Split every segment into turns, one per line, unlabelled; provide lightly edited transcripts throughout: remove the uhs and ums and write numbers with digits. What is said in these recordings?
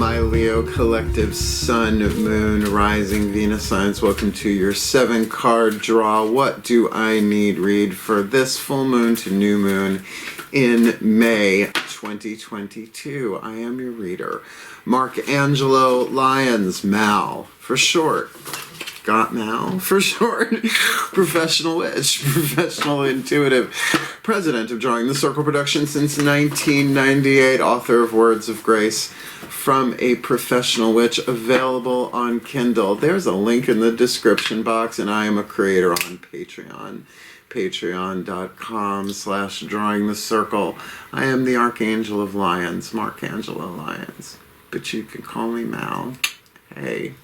My Leo collective sun, moon, rising, Venus signs, welcome to your 7-card draw. What do I need read for this full moon to new moon in May 2022? I am your reader, Angelo, Lyons, Mal for short. Got Mal for short. Professional witch, professional intuitive, president of Drawing the Circle Production since 1998, author of Words of Grace from a Professional Witch, available on Kindle. There's a link in the description box, and I am a creator on Patreon. Patreon.com/drawingthecircle. I am the Archangel of Lyons, Angelo Lyons, but you can call me Mal. Hey.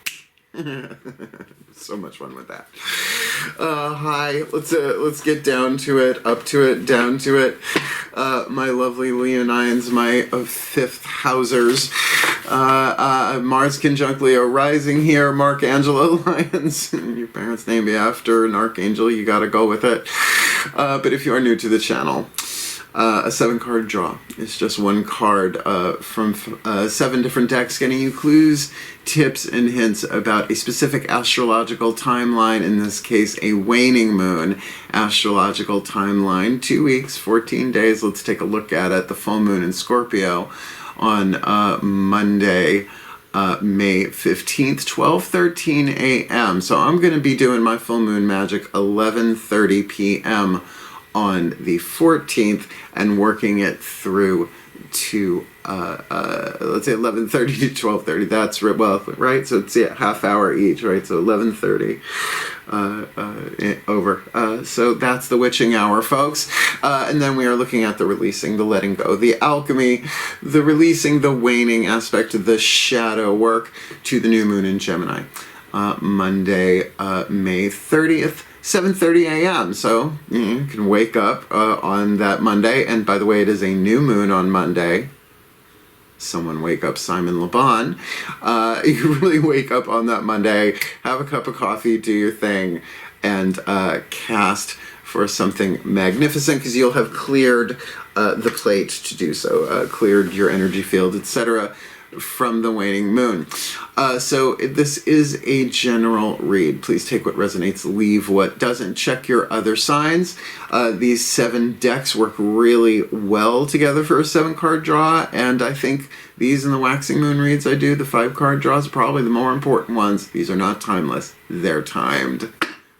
So much fun with that. Hi, let's get down to it, up to it, down to it. My lovely Leonines, my fifth housers. Mars conjunct Leo rising here, Angelo Lyons. Your parents named you after an archangel, you gotta go with it. But if you are new to the channel, a 7-card draw. It's just one card from 7 different decks, getting you clues, tips, and hints about a specific astrological timeline, in this case a waning moon astrological timeline. 2 weeks, 14 days. Let's take a look at it. The full moon in Scorpio on Monday, May 15th, 12:13 a.m. So I'm going to be doing my full moon magic 11:30 p.m. on the 14th and working it through to let's say 11:30 to 12:30. That's right. So it's half hour each, right? So 11:30 over. So that's the witching hour, folks. And then we are looking at the releasing, the letting go, the alchemy, the releasing, the waning aspect of the shadow work to the new moon in Gemini. Monday, May 30th. 7:30 a.m. So you can wake up on that Monday. And by the way, it is a new moon on Monday. Someone wake up Simon LeBon. You really wake up on that Monday, have a cup of coffee, do your thing, and cast for something magnificent, because you'll have cleared the plate to do so, cleared your energy field, etc., from the waning moon. So this is a general read. Please take what resonates, leave what doesn't. Check your other signs. These 7 decks work really well together for a 7-card draw, and I think these and the waxing moon reads I do, the 5-card draws, are probably the more important ones. These are not timeless. They're timed.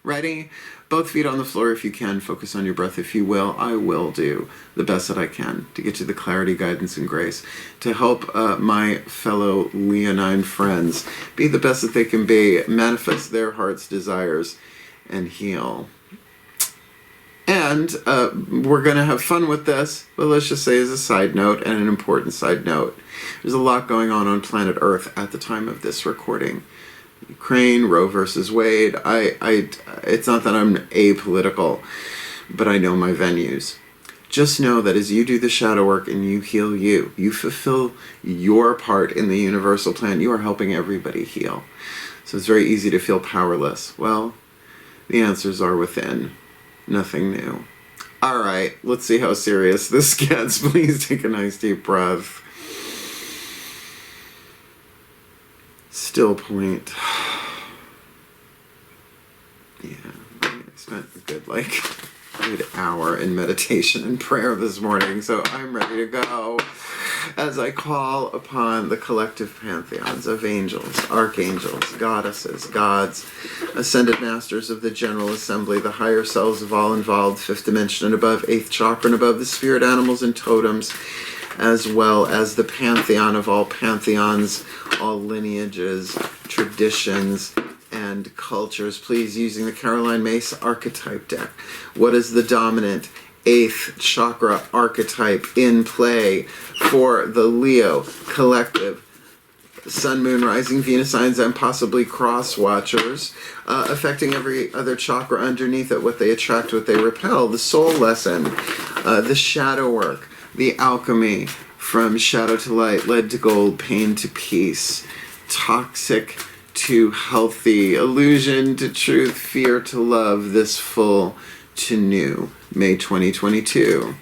Ready? Both feet on the floor if you can. Focus on your breath if you will. I will do the best that I can to get you the clarity, guidance, and grace to help my fellow Leonine friends be the best that they can be, manifest their heart's desires, and heal. And we're going to have fun with this, but let's just say as a side note, and an important side note, there's a lot going on planet Earth at the time of this recording. Ukraine, Roe versus Wade. It's not that I'm apolitical, but I know my venues. Just know that as you do the shadow work and you heal you fulfill your part in the universal plan, you are helping everybody heal. So it's very easy to feel powerless. Well, the answers are within. Nothing new. All right, let's see how serious this gets. Please take a nice deep breath. Still point. Yeah, I spent a good hour in meditation and prayer this morning, so I'm ready to go as I call upon the collective pantheons of angels, archangels, goddesses, gods, ascended masters of the General Assembly, the higher selves of all involved, 5th dimension and above, 8th chakra and above, the spirit animals and totems, as well as the pantheon of all pantheons, all lineages, traditions, and cultures. Please, using the Caroline Myss archetype deck, what is the dominant 8th chakra archetype in play for the Leo collective? Sun, Moon, Rising, Venus signs, and possibly cross watchers, affecting every other chakra underneath it, what they attract, what they repel, the soul lesson, the shadow work, the alchemy, from shadow to light, lead to gold, pain to peace, toxic to healthy, illusion to truth, fear to love, this full to new, May 2022.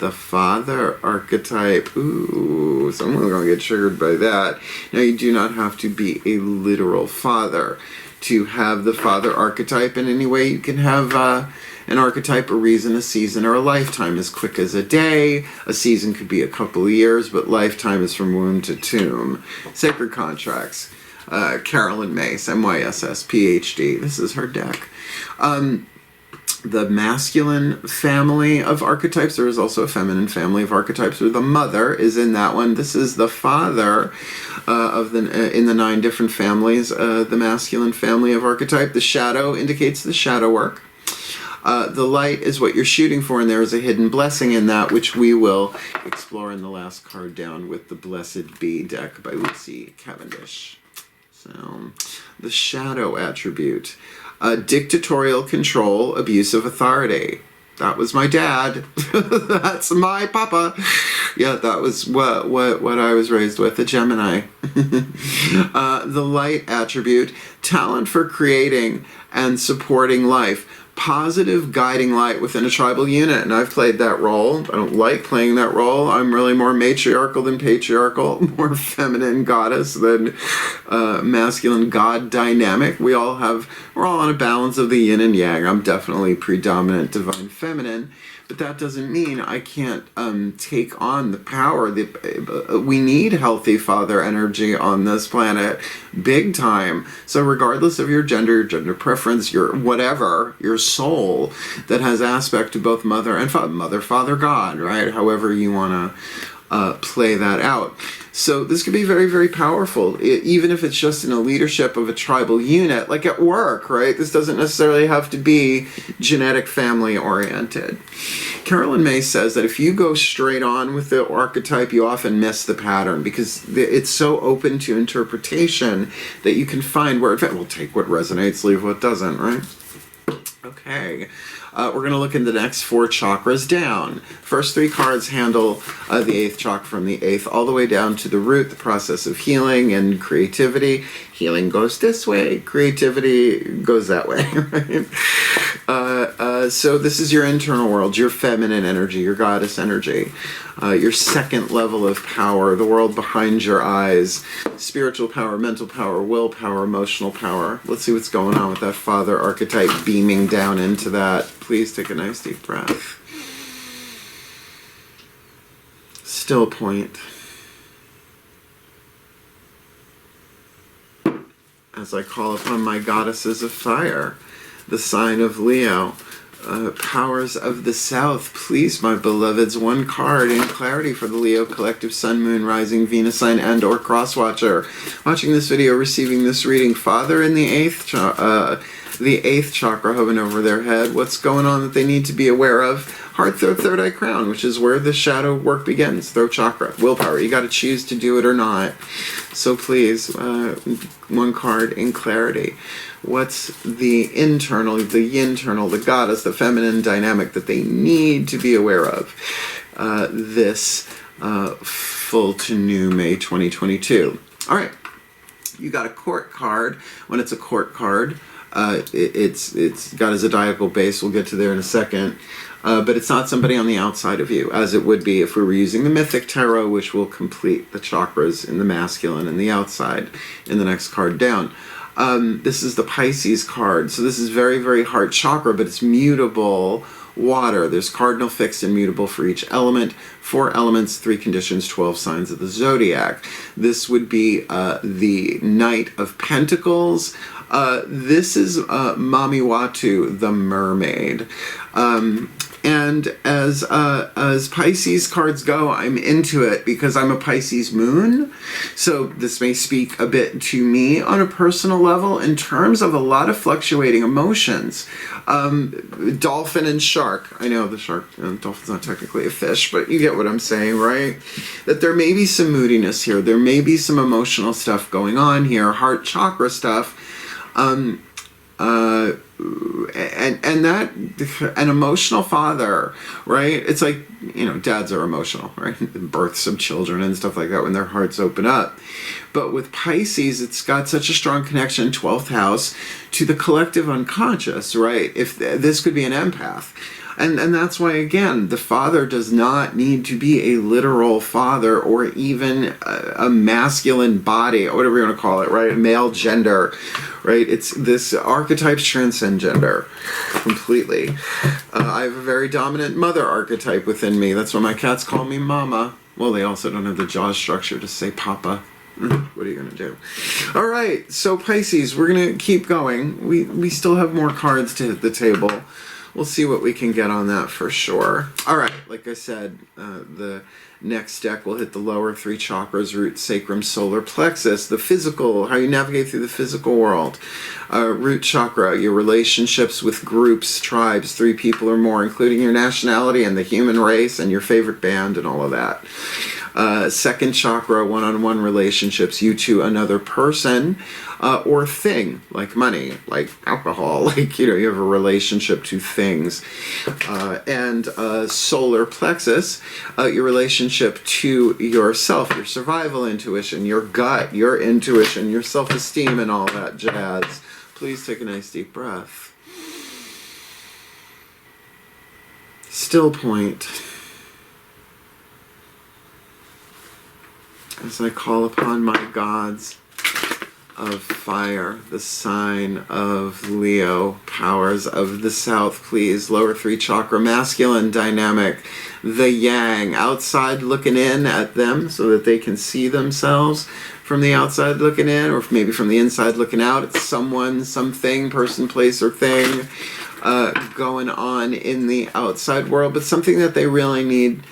the father archetype. Ooh, someone's going to get triggered by that. Now, you do not have to be a literal father to have the father archetype in any way. You can have an archetype, a reason, a season, or a lifetime as quick as a day. A season could be a couple of years, but lifetime is from womb to tomb. Sacred contracts. Carolyn Mace, MYSS, PhD. This is her deck. The masculine family of archetypes. There is also a feminine family of archetypes where the mother is in that one. This is the father in the 9 different families, the masculine family of archetype. The shadow indicates the shadow work. The light is what you're shooting for, and there is a hidden blessing in that, which we will explore in the last card down with the Blessed Bee deck by Lucy Cavendish. So, the shadow attribute. Dictatorial control, abuse of authority. That was my dad. That's my papa. Yeah, that was what I was raised with, a Gemini. The light attribute, talent for creating and supporting life. Positive guiding light within a tribal unit, and I've played that role. I don't like playing that role. I'm really more matriarchal than patriarchal, more feminine goddess than masculine god dynamic. We're all on a balance of the yin and yang. I'm definitely predominant divine feminine, but that doesn't mean I can't take on the power. We need healthy father energy on this planet, big time. So regardless of your gender preference, your whatever, your soul that has aspect to both mother and father, God, right? However you want to play that out. So this could be very, very powerful, even if it's just in a leadership of a tribal unit, like at work, right? This doesn't necessarily have to be genetic family oriented. Carolyn May says that if you go straight on with the archetype, you often miss the pattern because it's so open to interpretation that you can find where, we'll take what resonates, leave what doesn't, right? Okay. We're going to look in the next 4 chakras down. First 3 cards handle the 8th chakra from the 8th all the way down to the root, the process of healing and creativity. Healing goes this way, creativity goes that way, right? So this is your internal world, your feminine energy, your goddess energy, your second level of power, the world behind your eyes, spiritual power, mental power, willpower, emotional power. Let's see what's going on with that father archetype beaming down into that. Please take a nice deep breath. Still point. As I call upon my goddesses of fire, the sign of Leo, powers of the south, please, my beloveds, 1 card in clarity for the Leo collective, sun, moon, rising, Venus sign, and or cross watcher. Watching this video, receiving this reading, father in the 8th chakra hovering over their head. What's going on that they need to be aware of? Heart, throat, third eye, crown, which is where the shadow work begins. Throat chakra, willpower. You got to choose to do it or not. So please, 1 card in clarity. What's the internal, the goddess, the feminine dynamic that they need to be aware of this full to new May 2022? All right, you got a court card. When it's a court card, it's got a zodiacal base. We'll get to there in a second. But it's not somebody on the outside of you, as it would be if we were using the Mythic Tarot, which will complete the chakras in the masculine and the outside in the next card down. This is the Pisces card. So this is very, very heart chakra, but it's mutable water. There's cardinal, fixed, and mutable for each element. 4 elements, 3 conditions, 12 signs of the zodiac. This would be the Knight of Pentacles. This is Mami Watu, the mermaid. And as Pisces cards go, I'm into it because I'm a Pisces moon. So this may speak a bit to me on a personal level in terms of a lot of fluctuating emotions. Dolphin and shark. I know the shark, dolphin's not technically a fish, but you get what I'm saying, right? That there may be some moodiness here. There may be some emotional stuff going on here, heart chakra stuff. And that an emotional father, right? It's like, dads are emotional, right? Births of children and stuff like that when their hearts open up. But with Pisces, it's got such a strong connection, 12th house, to the collective unconscious, right? If this could be an empath. And that's why, again, the father does not need to be a literal father or even a masculine body, or whatever you want to call it, right? Male gender, right? It's this archetypes transcend gender completely. I have a very dominant mother archetype within me. That's why my cats call me mama. Well, they also don't have the jaw structure to say papa. What are you going to do? All right, so Pisces, we're going to keep going. We still have more cards to hit the table. We'll see what we can get on that for sure. All right, like I said, the next deck will hit the lower 3 chakras, root, sacrum, solar plexus, the physical, how you navigate through the physical world. Root chakra, your relationships with groups, tribes, 3 people or more, including your nationality and the human race and your favorite band and all of that. Second chakra, one-on-one relationships, you to another person or thing, like money, like alcohol, like, you have a relationship to things. And solar plexus, your relationship to yourself, your survival intuition, your gut, your intuition, your self-esteem, and all that jazz. Please take a nice deep breath. Still point. As I call upon my gods of fire, the sign of Leo, powers of the south, please, lower 3 chakra, masculine dynamic, the yang, outside looking in at them so that they can see themselves from the outside looking in, or maybe from the inside looking out. It's someone, something, person, place, or thing going on in the outside world, but something that they really need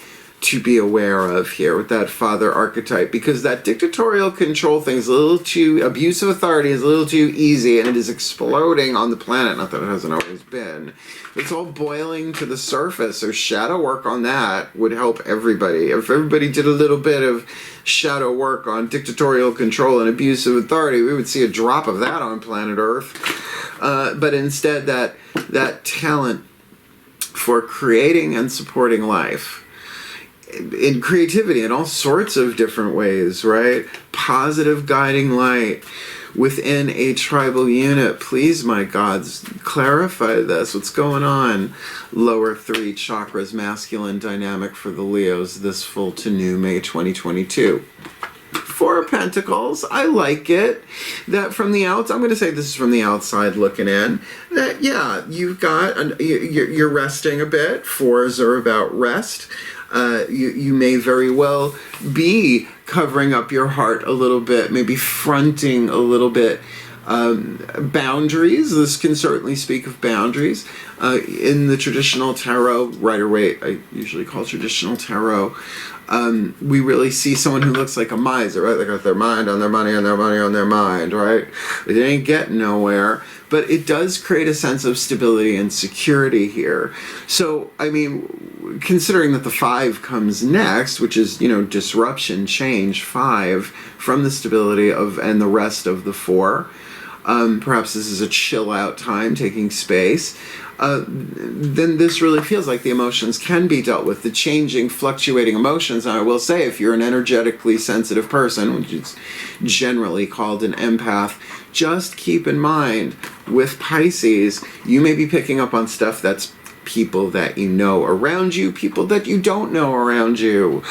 to be aware of here with that father archetype, because that dictatorial control thing is a little too, abuse of authority is a little too easy, and it is exploding on the planet. Not that it hasn't always been. It's all boiling to the surface, so shadow work on that would help everybody. If everybody did a little bit of shadow work on dictatorial control and abuse of authority, we would see a drop of that on planet Earth. But instead, that talent for creating and supporting life in creativity in all sorts of different ways, right? Positive guiding light within a tribal unit. Please, my gods, clarify this. What's going on? Lower 3 chakras, masculine dynamic for the Leos, this full to new May 2022. 4 of Pentacles, I like it. That from the outside, I'm going to say this is from the outside looking in, that, yeah, you've got, you're resting a bit. 4s are about rest. You may very well be covering up your heart a little bit, maybe fronting a little bit. Boundaries, this can certainly speak of boundaries. In the traditional tarot, Rider-Waite, I usually call traditional tarot, we really see someone who looks like a miser, right? They got their mind on their money, on their money, on their mind, right? They ain't getting nowhere. But it does create a sense of stability and security here. So, I mean, considering that the 5 comes next, which is, disruption, change, 5, from the stability of and the rest of the 4, perhaps this is a chill out time, taking space, then this really feels like the emotions can be dealt with, the changing, fluctuating emotions. And I will say, if you're an energetically sensitive person, which is generally called an empath, just keep in mind, with Pisces, you may be picking up on stuff that's people that you know around you, people that you don't know around you.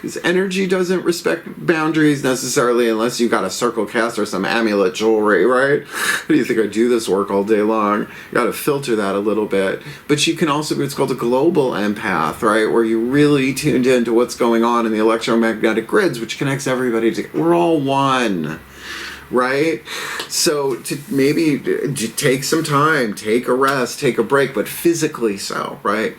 This energy doesn't respect boundaries necessarily unless you got a circle cast or some amulet jewelry, right? What do you think? I do this work all day long. You got to filter that a little bit. But you can also be what's called a global empath, right? Where you really tuned into what's going on in the electromagnetic grids, which connects everybody together. We're all one. Right? So to maybe take some time, take a rest, take a break, but physically so, right?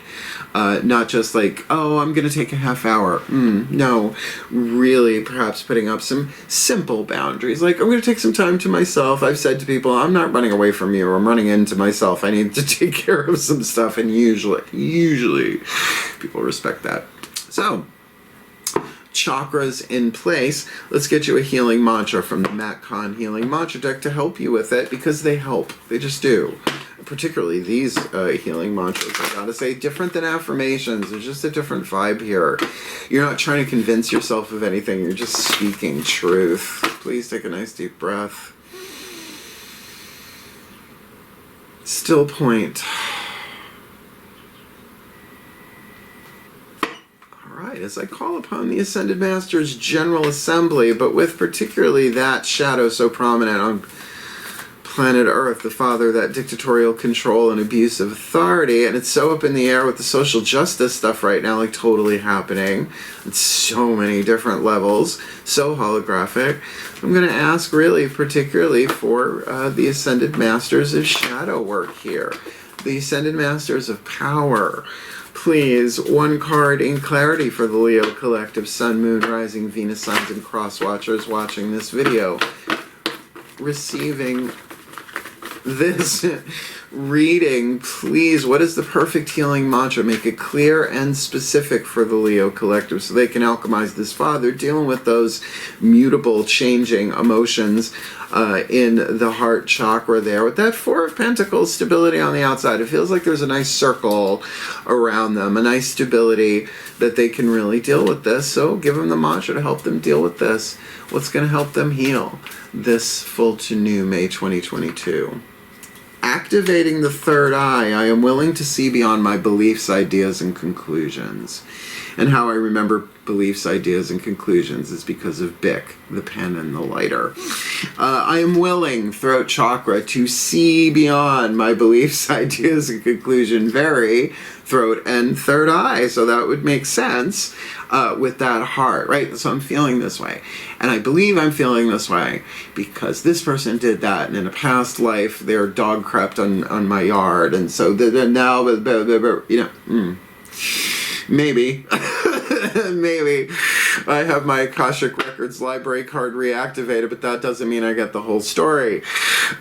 Not just like, oh, I'm going to take a half hour. No, really perhaps putting up some simple boundaries. Like, I'm going to take some time to myself. I've said to people, I'm not running away from you. I'm running into myself. I need to take care of some stuff. And usually people respect that. So, chakras in place. Let's get you a healing mantra from the Matt Kahn Healing Mantra deck to help you with it, because they help. They just do. Particularly these healing mantras, I gotta say, different than affirmations. There's just a different vibe here. You're not trying to convince yourself of anything. You're just speaking truth. Please take a nice deep breath. Still point. tonight as I call upon the Ascended Masters General Assembly, but with particularly that shadow so prominent on planet Earth, the father of that dictatorial control and abuse of authority, and it's so up in the air with the social justice stuff right now, like totally happening at so many different levels, so holographic. I'm going to ask really particularly for the Ascended Masters of Shadow work here, the Ascended Masters of Power. Please, one card in clarity for the Leo Collective, Sun, Moon, Rising, Venus signs, and cross watchers watching this video, receiving this reading. Please, what is the perfect healing mantra? Make it clear and specific for the Leo Collective so they can alchemize this father, dealing with those mutable, changing emotions in the heart chakra there. With that Four of Pentacles, stability on the outside. It feels like there's a nice circle around them, a nice stability that they can really deal with this. So give them the mantra to help them deal with this. What's going to help them heal this full to new May 2022? Activating the third eye, I am willing to see beyond my beliefs, ideas, and conclusions. And how I remember beliefs, ideas, and conclusions is because of Bic, the pen and the lighter. I am willing, throat chakra, to see beyond my beliefs, ideas, and conclusion. Very throat and third eye. So that would make sense with that heart, right? So I'm feeling this way. And I believe I'm feeling this way because this person did that. And in a past life, their dog crept on my yard. And so now, you know, maybe. Maybe I have my Akashic Records library card reactivated, but that doesn't mean I get the whole story.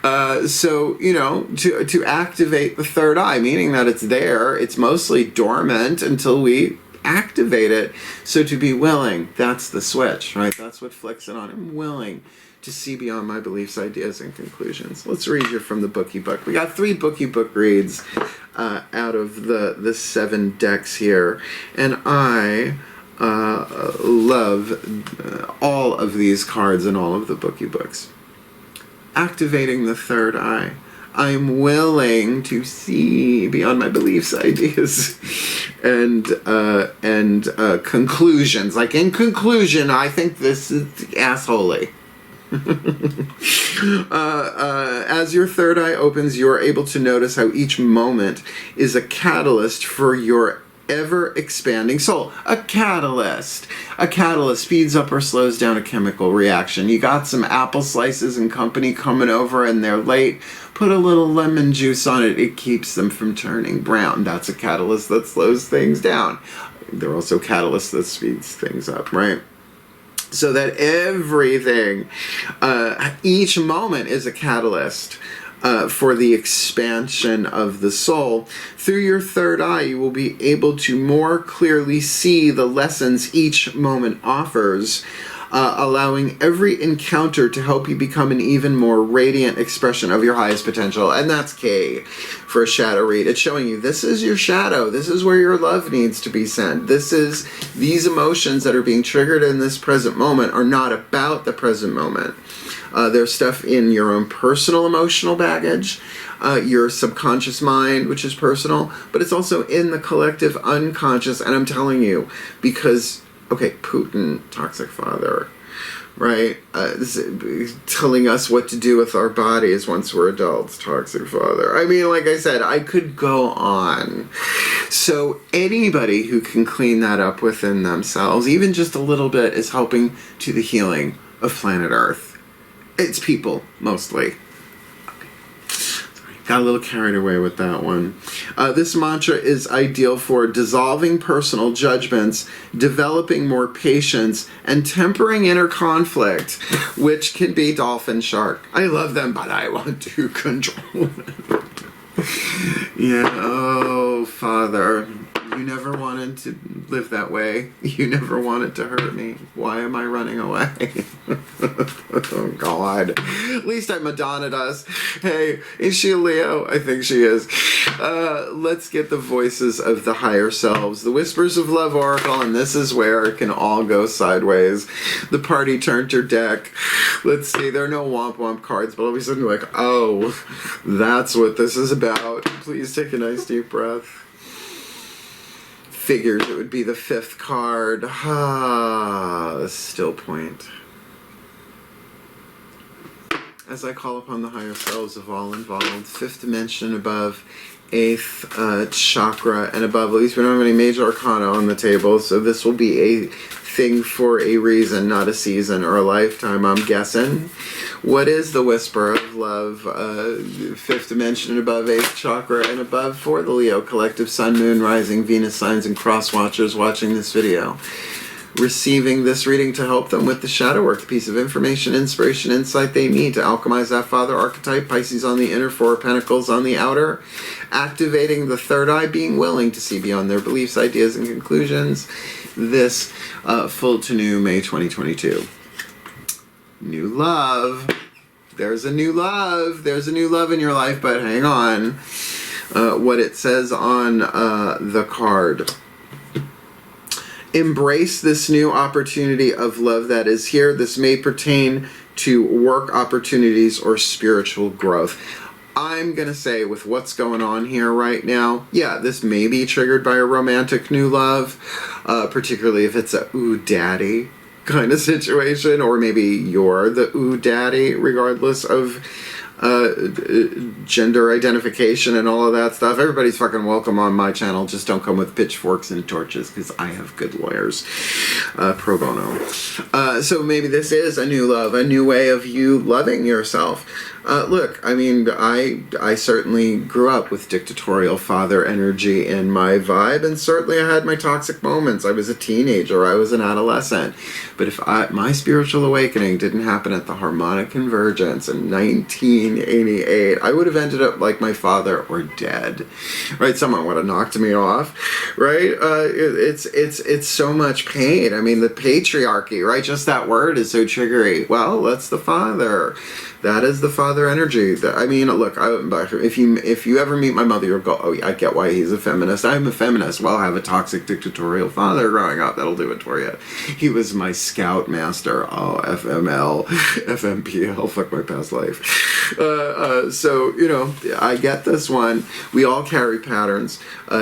So, you know, to activate the third eye, meaning that it's there, it's mostly dormant until we activate it. So to be willing, that's the switch, right? That's what flicks it on. I'm willing to see beyond my beliefs, ideas, and conclusions. Let's read you from the Bookie Book. We got 3 Bookie Book reads out of the 7 decks here, and I love all of these cards in all of the Bookie Books. Activating the third eye. I'm willing to see beyond my beliefs, ideas, and conclusions. Like in conclusion, I think this is assholey. As your third eye opens, you are able to notice how each moment is a catalyst for your ever-expanding soul. A catalyst. A catalyst speeds up or slows down a chemical reaction. You got some apple slices and company coming over and they're late. Put a little lemon juice on it. It keeps them from turning brown. That's a catalyst that slows things down. There are also catalysts that speeds things up, right? So that everything, each moment is a catalyst for the expansion of the soul. Through your third eye, you will be able to more clearly see the lessons each moment offers, allowing every encounter to help you become an even more radiant expression of your highest potential. And that's key for a shadow read. It's showing you this is your shadow. This is where your love needs to be sent. This is these emotions that are being triggered in this present moment are not about the present moment. There's stuff in your own personal emotional baggage, your subconscious mind, which is personal, but it's also in the collective unconscious. And I'm telling you, because, okay, Putin, toxic father, right? Telling us what to do with our bodies once we're adults, toxic father. I mean, like I said, I could go on. So anybody who can clean that up within themselves, even just a little bit, is helping to the healing of planet Earth. It's people, mostly. Got a little carried away with that one. This mantra is ideal for dissolving personal judgments, developing more patience, and tempering inner conflict, which can be dolphin shark. I love them, but I want to control them. Yeah, oh, Father, you never wanted to live that way. You never wanted to hurt me. Why am I running away? Oh, God. At least I Madonna'd us. Hey, is she a Leo? I think she is. Let's get the voices of the higher selves. The Whispers of Love Oracle, and this is where it can all go sideways. The party turned her deck. Let's see, there are no womp womp cards, but all of a sudden you're like, oh, that's what this is about. Please take a nice deep breath. Figures it would be the 5th card. The still point. As I call upon the higher selves of all involved, 5th dimension above, 8th chakra and above. At least we don't have any major arcana on the table, so this will be a thing for a reason, not a season or a lifetime, I'm guessing. What is the whisper of love? 5th dimension and above, 8th chakra and above for the Leo collective, Sun, Moon, Rising, Venus signs, and cross watchers watching this video. Receiving this reading to help them with the shadow work, the piece of information, inspiration, insight they need to alchemize that father archetype, Pisces on the inner, 4 of Pentacles on the outer, activating the 3rd eye, being willing to see beyond their beliefs, ideas, and conclusions. This full to new May 2022. New love. There's a new love. There's a new love in your life, but hang on. What it says on the card. Embrace this new opportunity of love that is here. This may pertain to work opportunities or spiritual growth. I'm going to say with what's going on here right now, yeah, this may be triggered by a romantic new love, particularly if it's a ooh daddy kind of situation, or maybe you're the ooh daddy, regardless of gender identification and all of that stuff. Everybody's fucking welcome on my channel. Just don't come with pitchforks and torches, because I have good lawyers. Pro bono. So maybe this is a new love, a new way of you loving yourself. Look, I mean, I certainly grew up with dictatorial father energy in my vibe, and certainly I had my toxic moments. I was a teenager, I was an adolescent. But if my spiritual awakening didn't happen at the harmonic convergence in 1988, I would have ended up like my father or dead. Right? Someone would have knocked me off. Right? It's so much pain. I mean, the patriarchy, right? Just that word is so triggery. Well, that's the father. That is the father energy. I mean, look, if you ever meet my mother, you'll go, oh yeah, I get why he's a feminist. I'm a feminist. Well, I have a toxic dictatorial father growing up. That'll do it for you. He was my scout master. Oh, FML, FMPL, fuck my past life. So, you know, I get this one. We all carry patterns,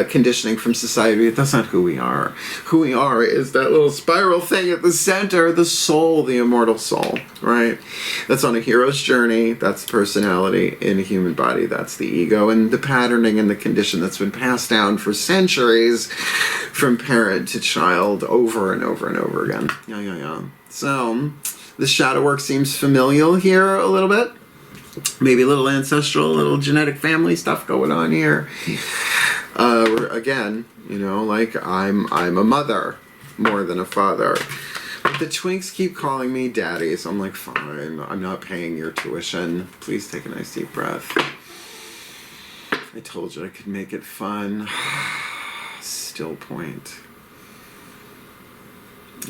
conditioning from society. That's not who we are. Who we are is that little spiral thing at the center, the soul, the immortal soul, right? That's on a hero's journey. That's personality in a human body. That's the ego, and the patterning and the condition that's been passed down for centuries from parent to child over and over and over again. Yeah. So the shadow work seems familial here a little bit. Maybe a little ancestral, a little genetic family stuff going on here. Again, you know, like I'm a mother more than a father. But the twinks keep calling me daddy, so I'm like, fine, I'm not paying your tuition. Please take a nice deep breath. I told you I could make it fun. Still point.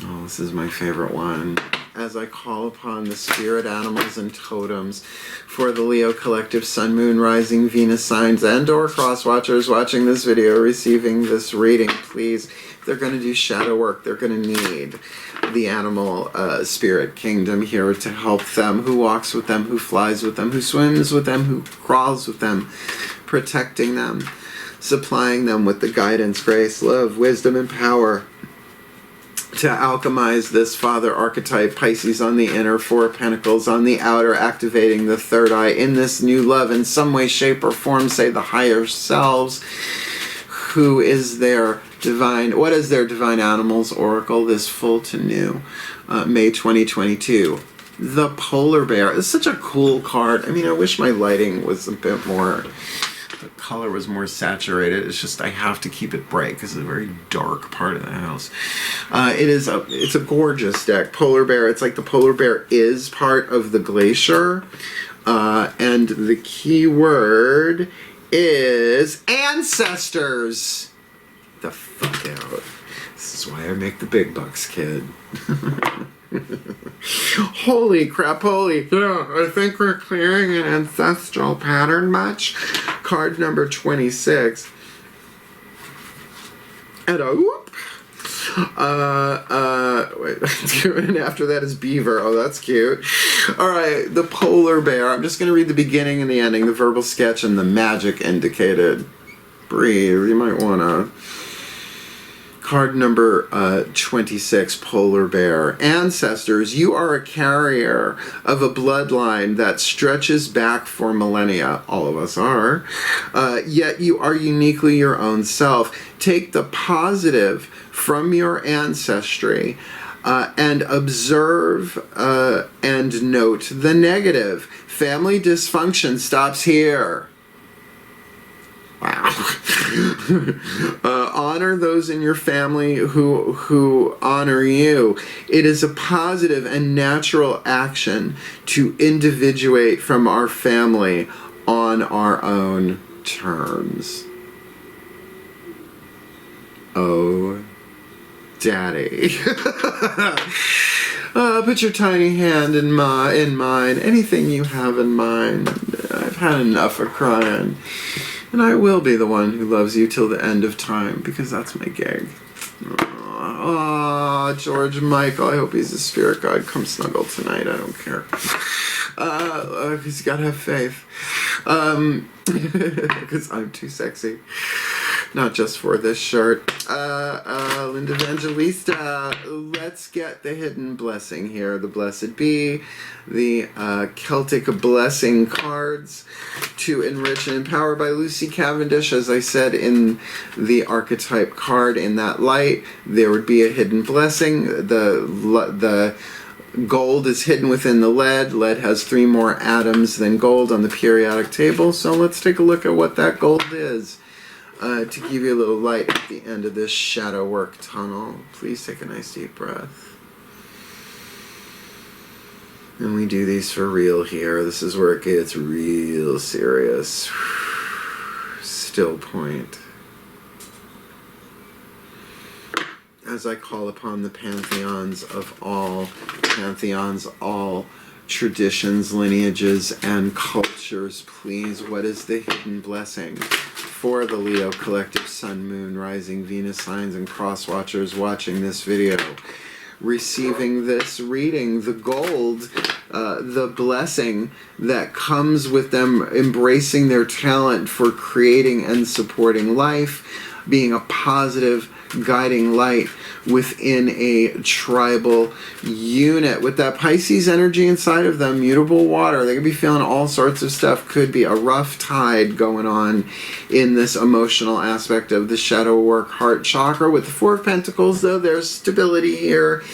Oh, this is my favorite one. As I call upon the spirit animals and totems for the Leo collective, Sun, Moon, Rising, Venus signs, and or cross watchers watching this video, receiving this reading, please. They're going to do shadow work. They're going to need the animal spirit kingdom here to help them, who walks with them, who flies with them, who swims with them, who crawls with them, protecting them, supplying them with the guidance, grace, love, wisdom, and power to alchemize this father archetype, Pisces on the inner, 4 of Pentacles on the outer, activating the 3rd eye in this new love in some way, shape, or form, say the higher selves. Who is their divine, what is their divine animals oracle, this full to new, May 2022. The polar bear is such a cool card. I mean, I wish my lighting was a bit more, the color was more saturated. It's just I have to keep it bright because it's a very dark part of the house. It's a gorgeous deck. Polar bear. It's like the polar bear is part of the glacier, and the key word is ancestors. The fuck out. This is why I make the big bucks, kid. Holy crap, holy. Yeah, I think we're clearing an ancestral pattern much. Card number 26. And whoop. Wait, and after that is beaver. Oh, that's cute. Alright, the polar bear. I'm just going to read the beginning and the ending, the verbal sketch, and the magic indicated. Breathe. You might want to Card number 26, Polar Bear. Ancestors, you are a carrier of a bloodline that stretches back for millennia. All of us are. Yet you are uniquely your own self. Take the positive from your ancestry and observe and note the negative. Family dysfunction stops here. Wow. Honor those in your family who honor you. It is a positive and natural action to individuate from our family on our own terms. Oh, Daddy. Put your tiny hand in mine. Anything you have in mind. I've had enough of crying. And I will be the one who loves you till the end of time, because that's my gig. Oh, George Michael. I hope he's a spirit guide. Come snuggle tonight. I don't care. Because you gotta have faith. Because I'm too sexy. Not just for this shirt. Linda Evangelista, let's get the hidden blessing here. The Blessed Be, the Celtic Blessing cards to enrich and empower by Lucy Cavendish. As I said in the archetype card, in that light, there would be a hidden blessing. The gold is hidden within the lead. Lead has 3 more atoms than gold on the periodic table. So let's take a look at what that gold is. To give you a little light at the end of this shadow work tunnel. Please take a nice deep breath. And we do these for real here. This is where it gets real serious. Still point. As I call upon the pantheons, all traditions, lineages, and cultures, please, what is the hidden blessing for the Leo collective, Sun, Moon, Rising, Venus signs, and cross watchers watching this video, receiving this reading, the gold, the blessing that comes with them embracing their talent for creating and supporting life, being a positive guiding light within a tribal unit with that Pisces energy inside of them, mutable water. They could be feeling all sorts of stuff. Could be a rough tide going on in this emotional aspect of the shadow work heart chakra. With the 4 of Pentacles, though, there's stability here.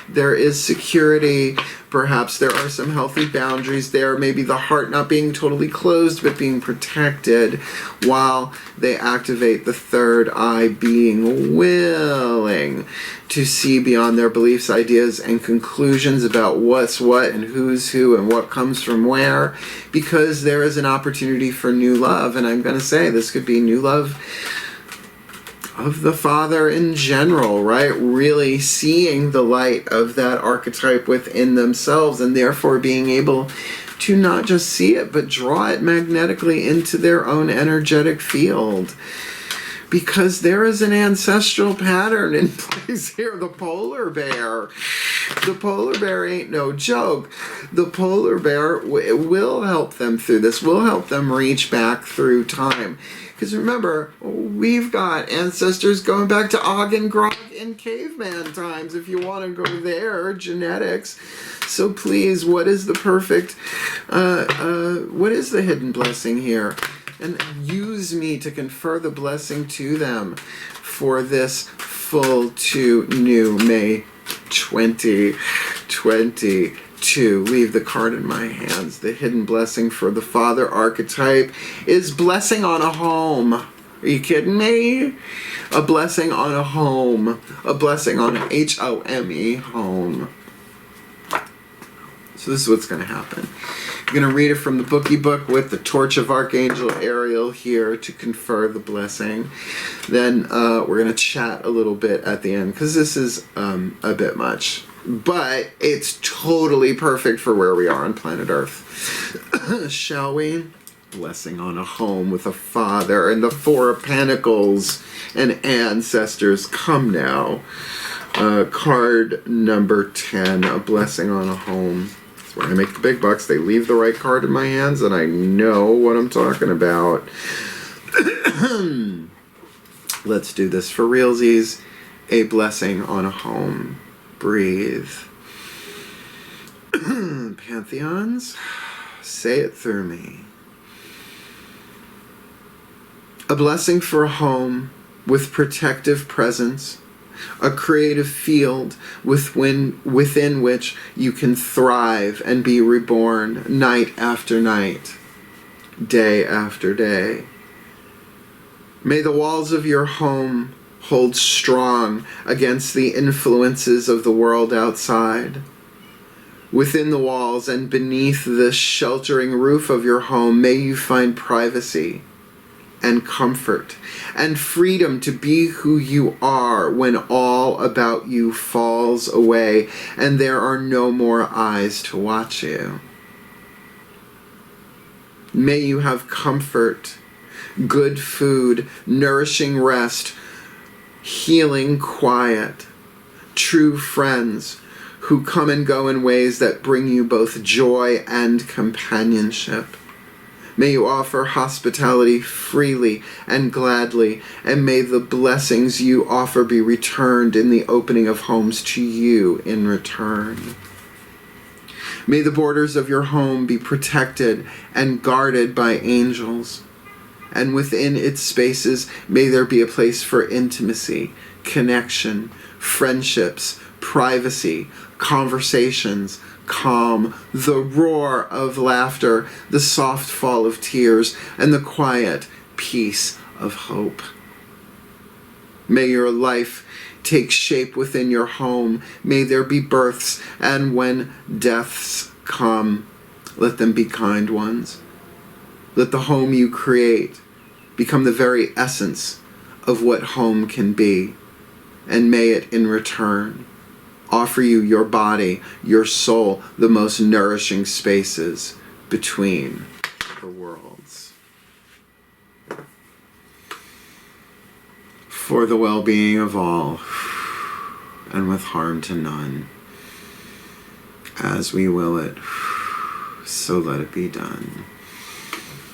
There is security. Perhaps there are some healthy boundaries there. Maybe the heart not being totally closed, but being protected while they activate the third eye, being willing to see beyond their beliefs, ideas, and conclusions about what's what and who's who and what comes from where, because there is an opportunity for new love. And I'm going to say this could be new love of the father in general, right? Really seeing the light of that archetype within themselves, and therefore being able to not just see it, but draw it magnetically into their own energetic field. Because there is an ancestral pattern in place here. The polar bear. The polar bear ain't no joke. The polar bear will help them through this, will help them reach back through time. Because remember, we've got ancestors going back to Og and Grog in caveman times, if you want to go there, genetics. So please, what is the perfect, what is the hidden blessing here? And use me to confer the blessing to them for this full to new May 2022. Leave the card in my hands. The hidden blessing for the father archetype is blessing on a home. Are you kidding me? A blessing on a home. A blessing on an H-O-M-E, home. So this is what's going to happen. I'm going to read it from the bookie book with the Torch of Archangel Ariel here to confer the blessing. Then we're going to chat a little bit at the end, because this is a bit much. But it's totally perfect for where we are on planet Earth. Shall we? Blessing on a home with a father and the 4 of Pentacles and ancestors. Come now. Card number 10, a blessing on a home. That's where I make the big bucks. They leave the right card in my hands, and I know what I'm talking about. Let's do this for realsies. a blessing on a home. Breathe. Pantheons, say it through me. A blessing for a home with protective presence, a creative field within which you can thrive and be reborn night after night, day after day. May the walls of your home hold strong against the influences of the world outside. Within the walls and beneath the sheltering roof of your home, may you find privacy and comfort and freedom to be who you are when all about you falls away and there are no more eyes to watch you. May you have comfort, good food, nourishing rest, healing quiet, true friends who come and go in ways that bring you both joy and companionship. May you offer hospitality freely and gladly, and may the blessings you offer be returned in the opening of homes to you in return. May the borders of your home be protected and guarded by angels, and within its spaces may there be a place for intimacy, connection, friendships, privacy, conversations, calm, the roar of laughter, the soft fall of tears, and the quiet peace of hope. May your life take shape within your home. May there be births, and when deaths come, let them be kind ones. Let the home you create become the very essence of what home can be, and may it in return offer you your body, your soul, the most nourishing spaces between the worlds. For the well-being of all, and with harm to none, as we will it, so let it be done.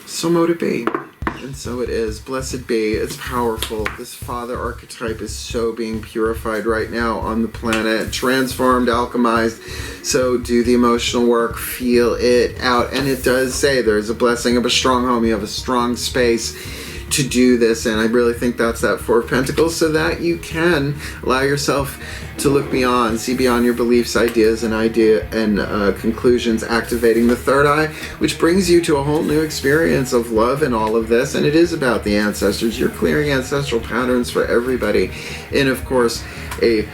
So mote it be. And so it is. Blessed be. It's powerful. This father archetype is so being purified right now on the planet. Transformed, alchemized. So do the emotional work. Feel it out. And it does say there's a blessing of a strong home. You have a strong space to do this. And I really think that's that Four of Pentacles, so that you can allow yourself to look beyond, see beyond your beliefs, ideas, and conclusions, activating the third eye, which brings you to a whole new experience of love and all of this. And it is about the ancestors. You're clearing ancestral patterns for everybody. And of course, a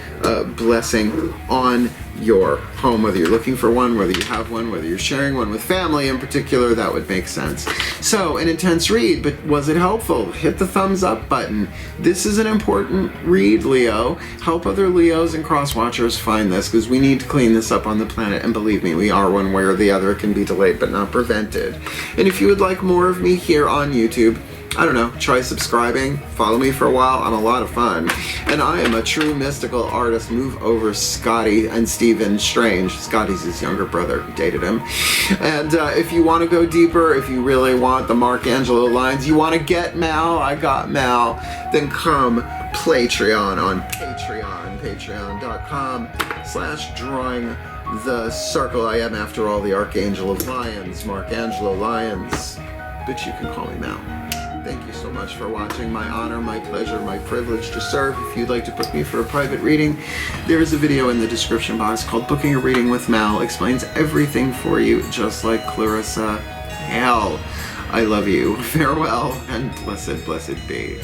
blessing on your home, whether you're looking for one, whether you have one, whether you're sharing one with family in particular, that would make sense. So, an intense read, but was it helpful? Hit the thumbs up button. This is an important read, Leo. Help other Leos and cross-watchers find this, because we need to clean this up on the planet, and believe me, we are one way or the other. It can be delayed but not prevented. And if you would like more of me here on YouTube, I don't know, try subscribing, follow me for a while. I'm a lot of fun. And I am a true mystical artist. Move over Scotty and Stephen Strange. Scotty's his younger brother, he dated him. And if you want to go deeper, if you really want the Angelo lines, you want to get Mal, I got Mal, then come Patreon on Patreon, patreon.com/drawing the circle. I am, after all, the Archangel of Lyons, Angelo Lyons, but you can call me Mal. Thank you so much for watching. My honor, my pleasure, my privilege to serve. If you'd like to book me for a private reading, there is a video in the description box called Booking a Reading with Mal. Explains everything for you, just like Clarissa. Hell, I love you. Farewell, and blessed, blessed be.